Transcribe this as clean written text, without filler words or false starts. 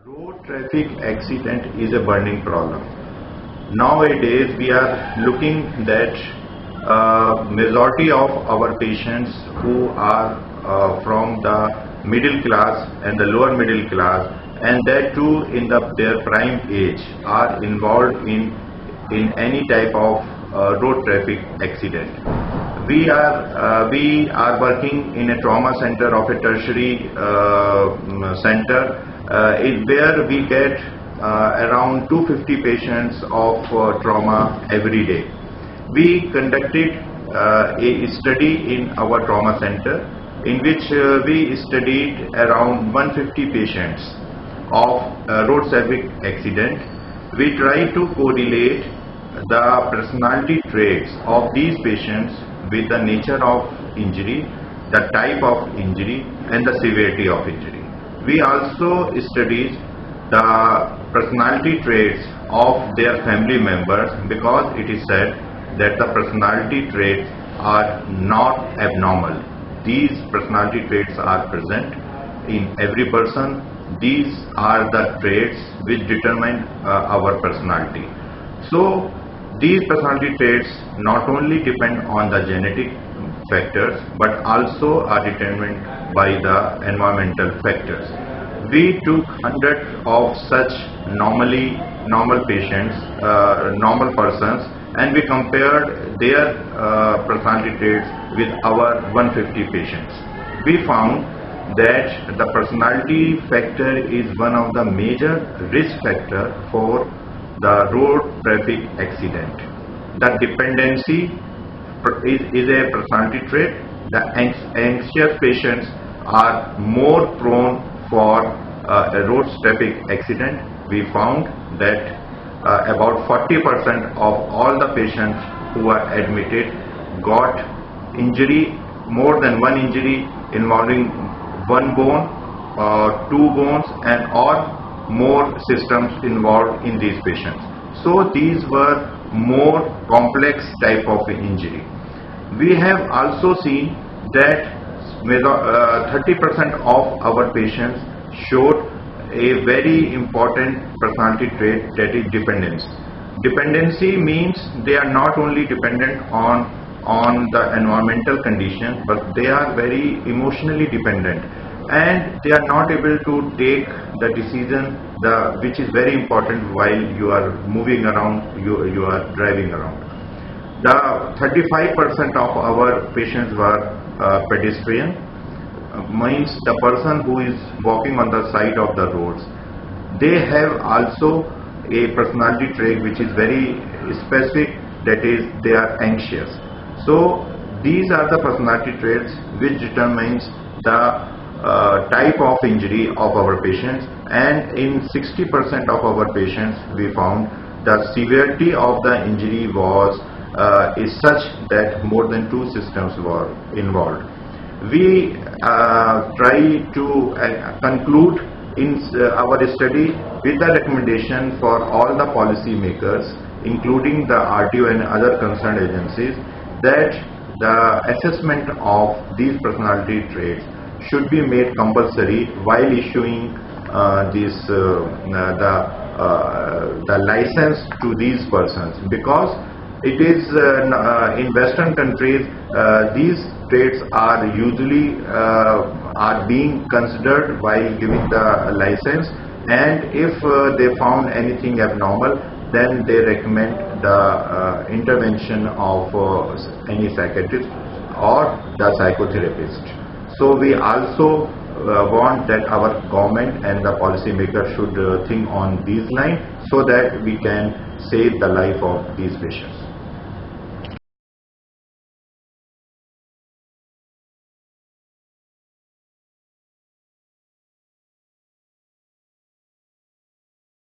Road traffic accident is a burning problem. Nowadays, we are looking that majority of our patients who are from the middle class and the lower middle class, and that too in their prime age, are involved in any type of road traffic accident. We are working in a trauma center of a tertiary center where we get around 250 patients of trauma every day. We conducted a study in our trauma center in which we studied around 150 patients of road traffic accident. We try to correlate the personality traits of these patients with the nature of injury, the type of injury, and the severity of injury. We also studied the personality traits of their family members, because it is said that the personality traits are not abnormal. These personality traits are present in every person. These are the traits which determine our personality. So these personality traits not only depend on the genetic factors but also are determined by the environmental factors. We took hundreds of such normal patients, normal persons, and we compared their personality traits with our 150 patients. We found that the personality factor is one of the major risk factors for the road traffic accident. The dependency is a personality trait. The anxious patients are more prone for a road traffic accident. We found that about 40% of all the patients who are admitted got injury, more than one injury involving one bone, two bones, and or more systems involved in these patients. So these were more complex type of injury. We have also seen that 30% of our patients showed a very important personality trait, that is dependence. Dependency means they are not only dependent on the environmental condition, but they are very emotionally dependent, and they are not able to take the decision which is very important while you are moving around, you are driving around. The 35% of our patients were pedestrian, means the person who is walking on the side of the roads. They have also a personality trait which is very specific, that is they are anxious. So these are the personality traits which determines the type of injury of our patients, and in 60% of our patients we found the severity of the injury is such that more than two systems were involved. We try to conclude in our study with the recommendation for all the policy makers, including the RTO and other concerned agencies, that the assessment of these personality traits should be made compulsory while issuing the license to these persons, because it is in Western countries these traits are usually are being considered while giving the license, and if they found anything abnormal, then they recommend the intervention of any psychiatrist or the psychotherapist. So we also want that our government and the policymakers should think on these lines, so that we can save the life of these patients.